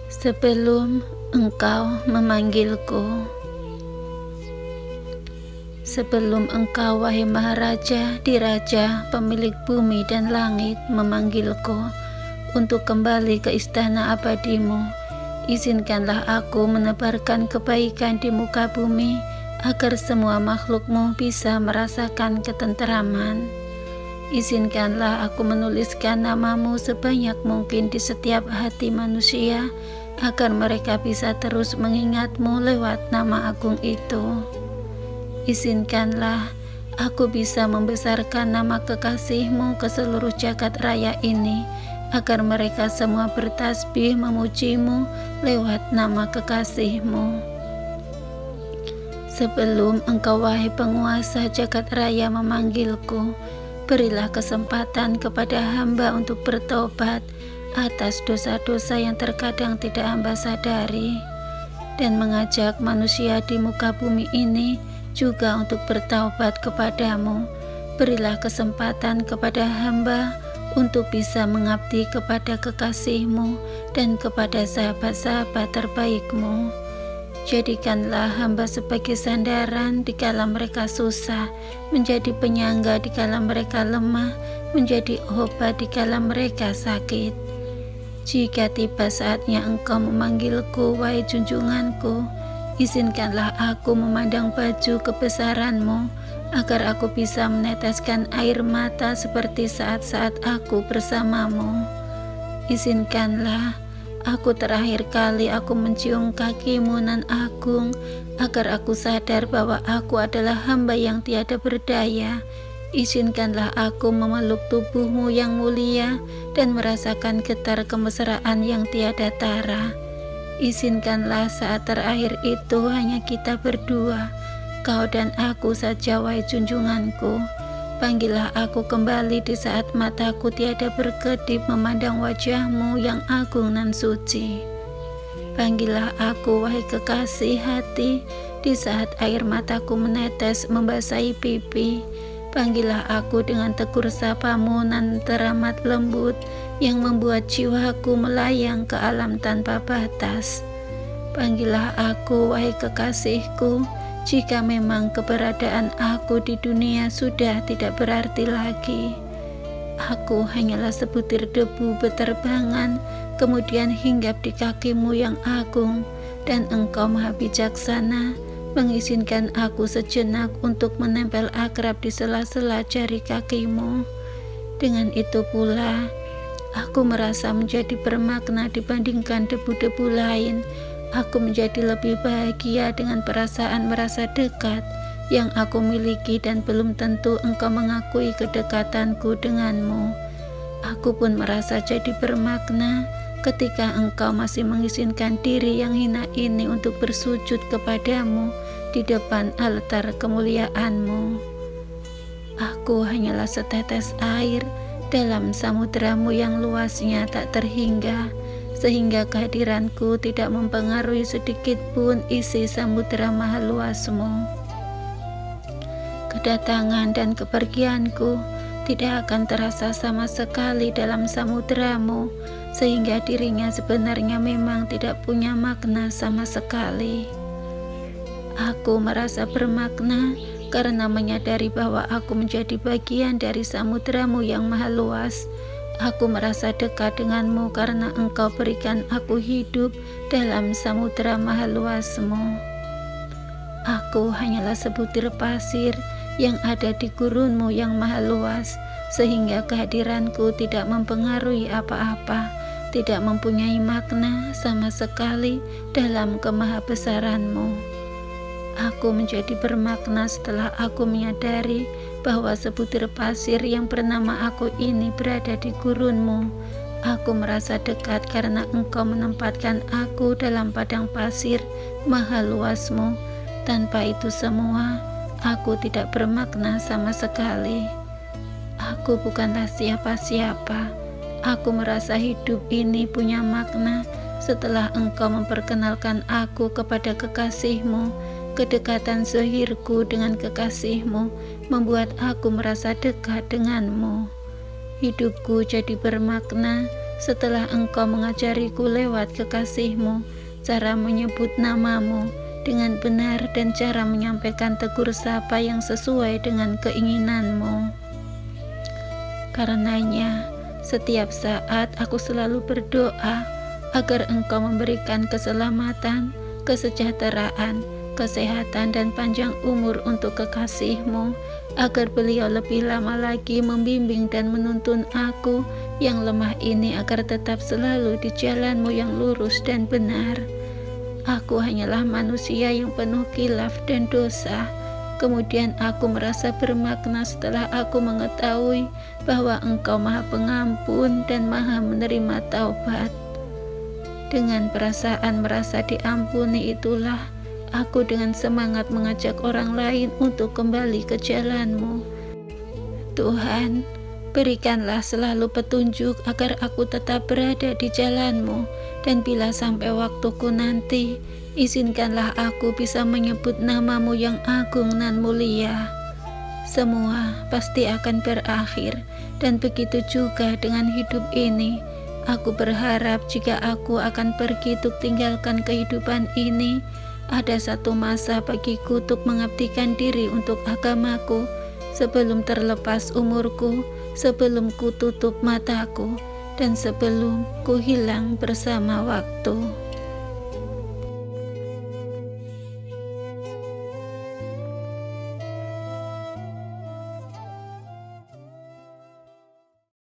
Sebelum engkau memanggilku. Sebelum engkau, wahai Maharaja, Diraja, pemilik bumi dan langit, memanggilku untuk kembali ke istana abadimu, izinkanlah aku menebarkan kebaikan di muka bumi, agar semua makhlukmu bisa merasakan ketenteraman. Izinkanlah aku menuliskan namamu sebanyak mungkin di setiap hati manusia, agar mereka bisa terus mengingatmu lewat nama agung itu. Izinkanlah aku bisa membesarkan nama kekasihmu ke seluruh jagat raya ini, agar mereka semua bertasbih memujimu lewat nama kekasihmu. Sebelum engkau, wahai penguasa jagat raya, memanggilku, berilah kesempatan kepada hamba untuk bertobat atas dosa-dosa yang terkadang tidak hamba sadari, dan mengajak manusia di muka bumi ini juga untuk bertaubat kepadamu. Berilah kesempatan kepada hamba untuk bisa mengabdi kepada kekasihmu dan kepada sahabat-sahabat terbaikmu. Jadikanlah hamba sebagai sandaran di kala mereka susah, menjadi penyangga di kala mereka lemah, menjadi obat di kala mereka sakit. Jika tiba saatnya engkau memanggilku, wahai junjunganku, izinkanlah aku memandang baju kebesaranmu, agar aku bisa meneteskan air mata seperti saat-saat aku bersamamu. Izinkanlah aku terakhir kali aku mencium kakimu nan agung, agar aku sadar bahwa aku adalah hamba yang tiada berdaya. Izinkanlah aku memeluk tubuhmu yang mulia dan merasakan getar kemesraan yang tiada tara. Izinkanlah saat terakhir itu hanya kita berdua, kau dan aku saja, wahai junjunganku. Panggillah aku kembali di saat mataku tiada berkedip memandang wajahmu yang agung nan suci. Panggillah aku, wahai kekasih hati, di saat air mataku menetes membasahi pipi. Panggillah aku dengan tegur sapamu nan teramat lembut, yang membuat jiwaku melayang ke alam tanpa batas. Panggillah aku, wahai kekasihku, jika memang keberadaan aku di dunia sudah tidak berarti lagi. Aku hanyalah sebutir debu beterbangan, kemudian hinggap di kakimu yang agung, dan engkau maha bijaksana mengizinkan aku sejenak untuk menempel akrab di sela-sela jari kakimu. Dengan itu pula, aku merasa menjadi bermakna dibandingkan debu-debu lain. Aku menjadi lebih bahagia dengan perasaan merasa dekat yang aku miliki, dan belum tentu engkau mengakui kedekatanku denganmu. Aku pun merasa jadi bermakna ketika engkau masih mengizinkan diri yang hina ini untuk bersujud kepadamu di depan altar kemuliaanmu. Aku hanyalah setetes air dalam samudramu yang luasnya tak terhingga, sehingga kehadiranku tidak mempengaruhi sedikit pun isi samudera maha luasmu. Kedatangan dan kepergianku tidak akan terasa sama sekali dalam samudramu, sehingga dirinya sebenarnya memang tidak punya makna sama sekali. Aku merasa bermakna karena menyadari bahwa aku menjadi bagian dari samudramu yang maha luas. Aku merasa dekat denganmu karena engkau berikan aku hidup dalam samudera maha luasmu. Aku hanyalah sebutir pasir yang ada di gurunmu yang maha luas, sehingga kehadiranku tidak mempengaruhi apa-apa, tidak mempunyai makna sama sekali dalam kemahabesaranmu. Aku menjadi bermakna setelah aku menyadari bahwa sebutir pasir yang bernama aku ini berada di gurunmu. Aku merasa dekat karena engkau menempatkan aku dalam padang pasir maha luasmu. Tanpa itu semua, aku tidak bermakna sama sekali. Aku bukanlah siapa-siapa. Aku merasa hidup ini punya makna setelah engkau memperkenalkan aku kepada kekasihmu. Kedekatan zahirku dengan kekasihmu membuat aku merasa dekat denganmu. Hidupku jadi bermakna setelah Engkau mengajariku lewat kekasih-Mu cara menyebut nama-Mu dengan benar dan cara menyampaikan tegur sapa yang sesuai dengan keinginan-Mu. Karenanya, setiap saat aku selalu berdoa agar Engkau memberikan keselamatan, kesejahteraan, kesehatan, dan panjang umur untuk kekasih-Mu, agar beliau lebih lama lagi membimbing dan menuntun aku yang lemah ini agar tetap selalu di jalan-Mu yang lurus dan benar. Aku hanyalah manusia yang penuh khilaf dan dosa. Kemudian aku merasa bermakna setelah aku mengetahui bahwa Engkau Maha Pengampun dan Maha menerima taubat. Dengan perasaan merasa diampuni itulah aku dengan semangat mengajak orang lain untuk kembali ke jalan-Mu. Tuhan, berikanlah selalu petunjuk agar aku tetap berada di jalan-Mu, dan bila sampai waktuku nanti, izinkanlah aku bisa menyebut nama-Mu yang agung dan mulia. Semua pasti akan berakhir, dan begitu juga dengan hidup ini. Aku berharap jika aku akan pergi untuk tinggalkan kehidupan ini, ada satu masa bagiku untuk mengabdikan diri untuk agamaku sebelum terlepas umurku, sebelum ku tutup mataku, dan sebelum ku hilang bersama waktu.